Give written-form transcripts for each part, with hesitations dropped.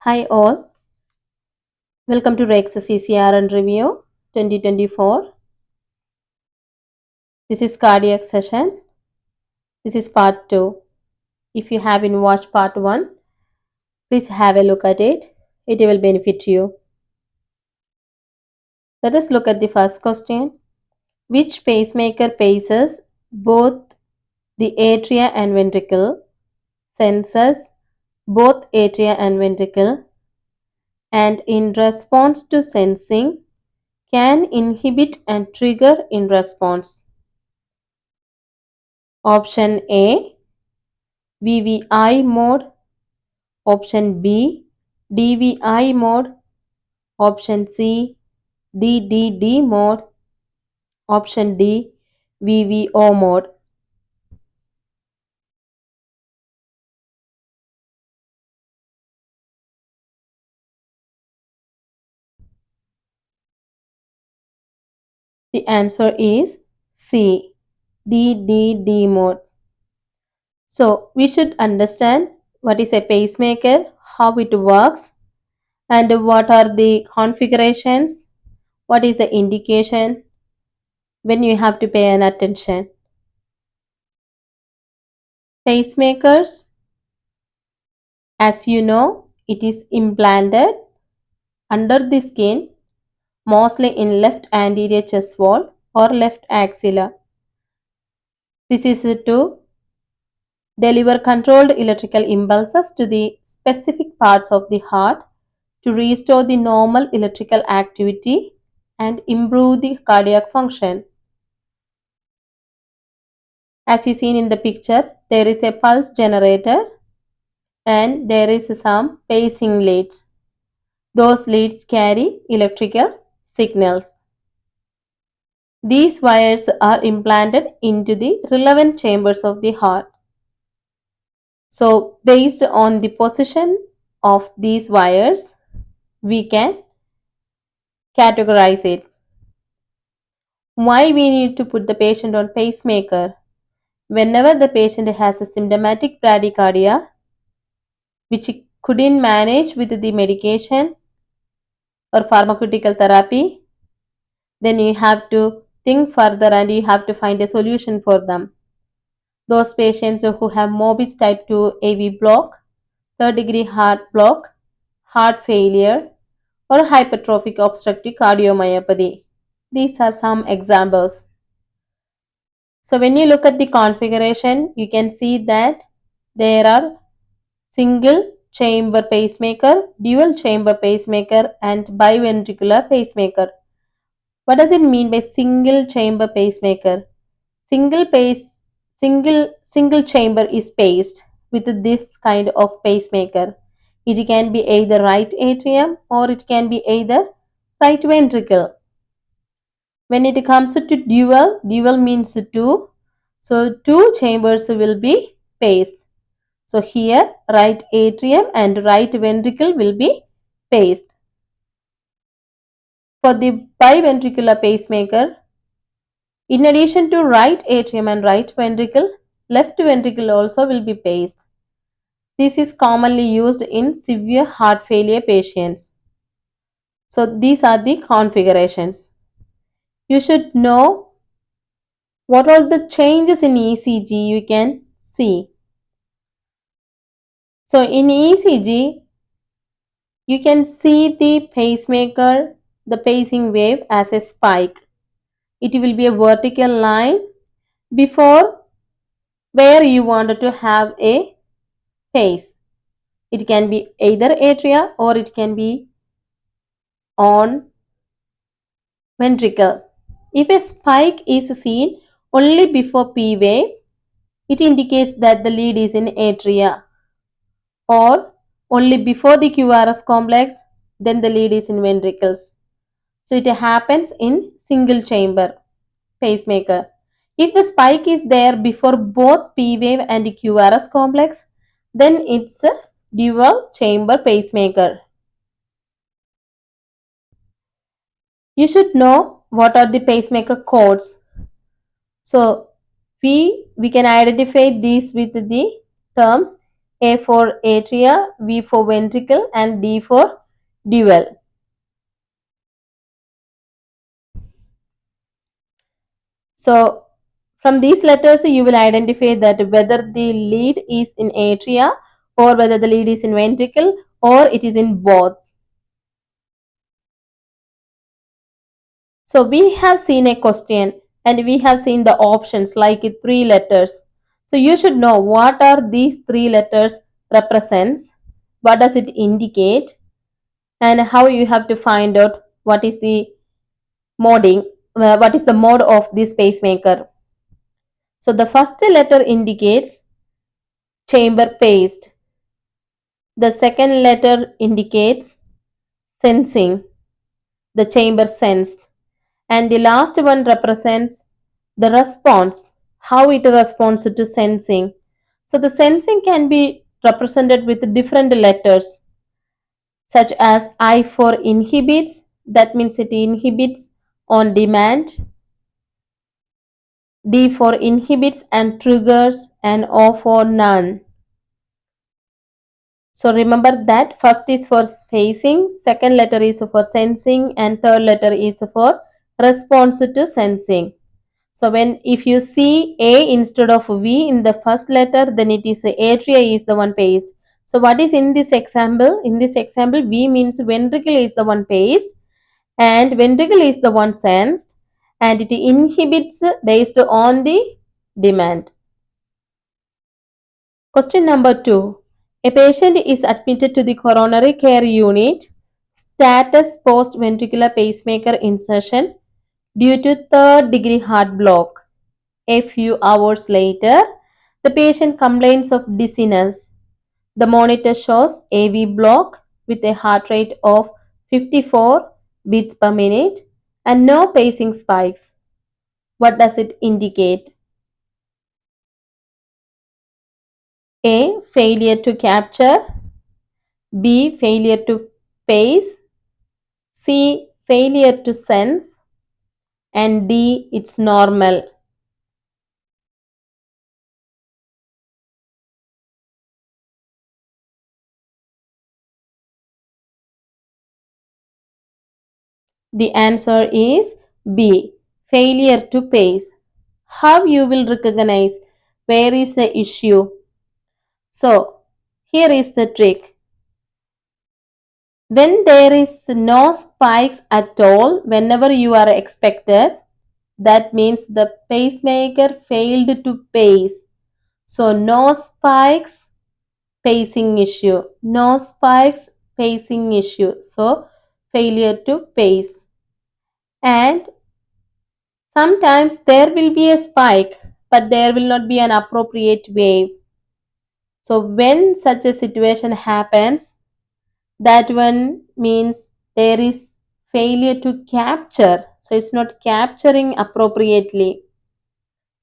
Hi all, welcome to Rex CCRN Review 2024. This is cardiac session. This is part 2. If you haven't watched part 1, please have a look at it. It will benefit you. Let us look at the first question. Which pacemaker paces both the atria and ventricle, senses both atria and ventricle, and in response to sensing can inhibit and trigger in response? Option A, VVI mode. Option B, DVI mode. Option C, DDD mode. Option D, VVO mode. The answer is C, DDD mode. So we should understand what is a pacemaker, how it works, and what are the configurations, what is the indication, when you have to pay an attention. Pacemakers, as you know, it is implanted under the skin, mostly in left anterior chest wall or left axilla. This is to deliver controlled electrical impulses to the specific parts of the heart to restore the normal electrical activity and improve the cardiac function. As you seen in the picture, there is a pulse generator and there is some pacing leads. Those leads carry electrical signals. These wires are implanted into the relevant chambers of the heart. So, based on the position of these wires, we can categorize it. Why we need to put the patient on pacemaker? Whenever the patient has a symptomatic bradycardia, which he couldn't manage with the medication or pharmaceutical therapy, then you have to think further and you have to find a solution for them. Those patients who have morbid type 2 AV block, third degree heart block, heart failure, or hypertrophic obstructive cardiomyopathy. These are some examples. So when you look at the configuration, you can see that there are single chamber pacemaker, dual chamber pacemaker, and biventricular pacemaker. What does it mean by single chamber pacemaker? Single chamber is paced with this kind of pacemaker. It can be either right atrium or it can be either right ventricle. When it comes to dual means two. So two chambers will be paced. So here right atrium and right ventricle will be paced. For the biventricular pacemaker, in addition to right atrium and right ventricle, left ventricle also will be paced. This is commonly used in severe heart failure patients. So these are the configurations. You should know what all the changes in ECG you can see. So in ECG, you can see the pacemaker, the pacing wave as a spike. It will be a vertical line before where you wanted to have a pace. It can be either atria or it can be on ventricle. If a spike is seen only before P wave, it indicates that the lead is in atria, or only before the QRS complex, then the lead is in ventricles. So it happens in single chamber pacemaker. If the spike is there before both P wave and QRS complex, then it's a dual chamber pacemaker. You should know what are the pacemaker codes. So we can identify these with the terms A for atria, V for ventricle, and D for dual. So from these letters, you will identify that whether the lead is in atria or whether the lead is in ventricle or it is in both. So we have seen a question and we have seen the options like three letters. So you should know what are these three letters represents, what does it indicate, and how you have to find out what is the moding, what is the mode of this pacemaker. So the first letter indicates chamber paced. The second letter indicates sensing, the chamber sensed. And the last one represents the response, how it responds to sensing. So the sensing can be represented with different letters, such as I for inhibits, that means it inhibits on demand, D for inhibits and triggers, and O for none. So remember that first is for spacing, second letter is for sensing, and third letter is for response to sensing. So when if you see A instead of V in the first letter, then it is atria is the one paced. So what is in this example? In this example, V means ventricle is the one paced and ventricle is the one sensed and it inhibits based on the demand. Question number 2. A patient is admitted to the coronary care unit. Status post ventricular pacemaker insertion due to third degree heart block. A few hours later, the patient complains of dizziness. The monitor shows AV block with a heart rate of 54 beats per minute and no pacing spikes. What does it indicate? A. Failure to capture. B. Failure to pace. C. Failure to sense. And D. It's normal. The answer is B. Failure to pace. How you will recognize where is the issue? So, here is the trick. When there is no spikes at all, whenever you are expected, that means the pacemaker failed to pace. So, no spikes, pacing issue. No spikes, pacing issue. So, failure to pace. And sometimes there will be a spike, but there will not be an appropriate wave. So, when such a situation happens, that one means there is failure to capture. So, it's not capturing appropriately.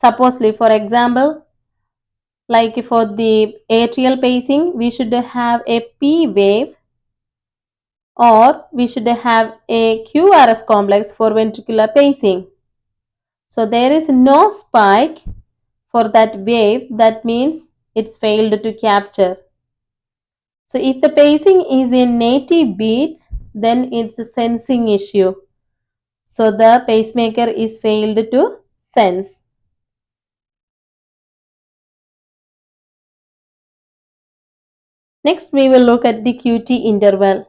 Supposedly, for example, like for the atrial pacing, we should have a P wave or we should have a QRS complex for ventricular pacing. So, there is no spike for that wave, that means it's failed to capture. So if the pacing is in native beats, then it's a sensing issue. So the pacemaker is failed to sense. Next we will look at the QT interval.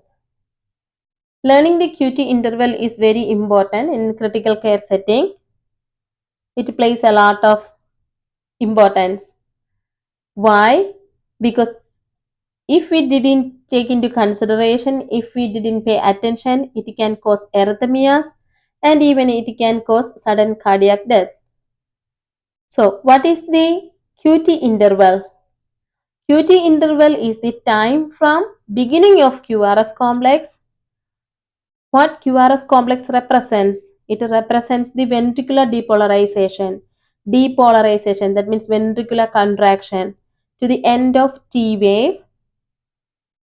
Learning the QT interval is very important in critical care setting. It plays a lot of importance. Why? Because if we didn't take into consideration, if we didn't pay attention, it can cause arrhythmias and even it can cause sudden cardiac death. So, what is the QT interval? QT interval is the time from beginning of QRS complex. What QRS complex represents? It represents the ventricular depolarization. Depolarization, that means ventricular contraction. To the end of T wave.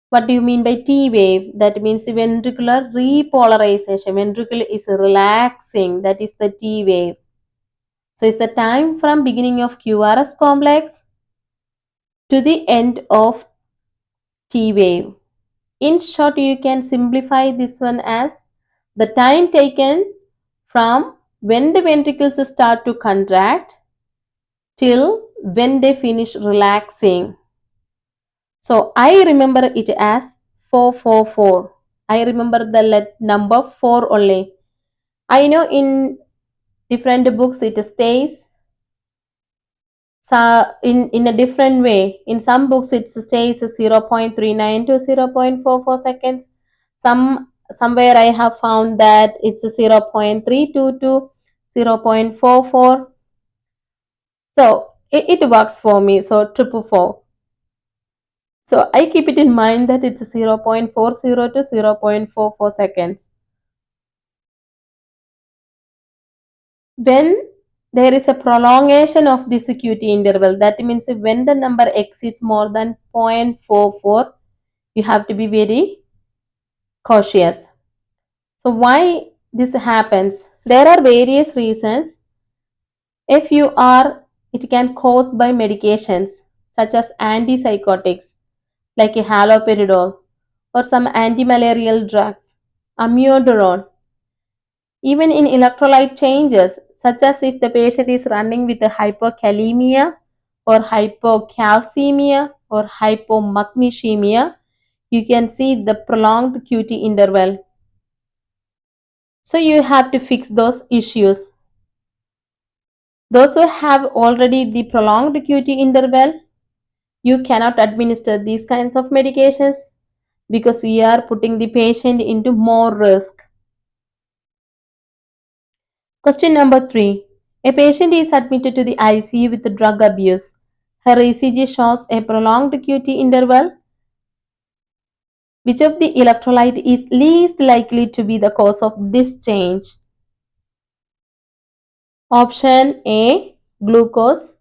What do you mean by T wave? That means the ventricular repolarization. Ventricle is relaxing. That is the T wave. So it's the time from beginning of QRS complex to the end of T wave. In short, you can simplify this one as the time taken from when the ventricles start to contract till when they finish relaxing. So I remember it as 444. I remember the number 4 only. I know in different books it stays in a different way. In some books it stays 0.39 to 0.44 seconds. Somewhere I have found that it's 0.32 to 0.44. So it works for me. So triple four. So I keep it in mind that it's 0.40 to 0.44 seconds. When there is a prolongation of this QT interval, that means when the number x is more than 0.44, you have to be very cautious. So why this happens? There are various reasons. If you are, it can caused by medications such as antipsychotics like a haloperidol or some antimalarial drugs, amiodarone. Even in electrolyte changes, such as if the patient is running with a hypokalemia or hypocalcemia or hypomagnesemia, you can see the prolonged QT interval. So you have to fix those issues. Those who have already the prolonged QT interval, you cannot administer these kinds of medications because you are putting the patient into more risk. Question number 3. A patient is admitted to the ICU with drug abuse. Her ECG shows a prolonged QT interval. Which of the electrolyte is least likely to be the cause of this change? Option A, glucose.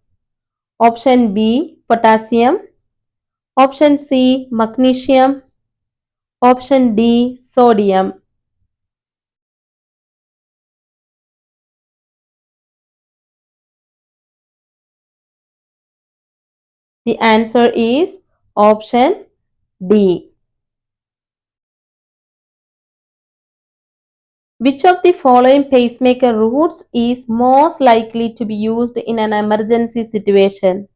Option B, potassium. Option C, magnesium. Option D, sodium. The answer is option D. Which of the following pacemaker routes is most likely to be used in an emergency situation?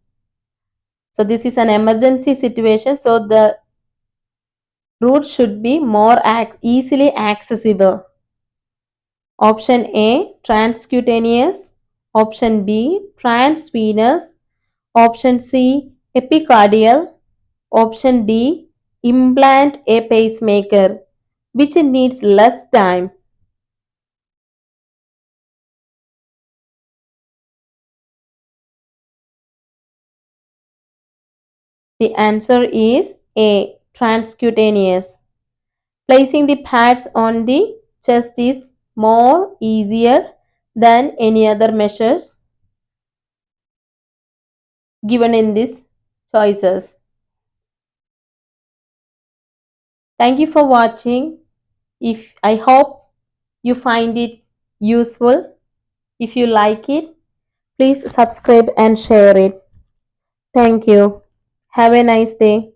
So this is an emergency situation, so the route should be more easily accessible. Option A, transcutaneous. Option B, transvenous. Option C, epicardial. Option D, implant a pacemaker, which needs less time. The answer is A, transcutaneous. Placing the pads on the chest is more easier than any other measures given in these choices. Thank you for watching. If I hope you find it useful. If you like it, please subscribe and share it. Thank you. Have a nice day.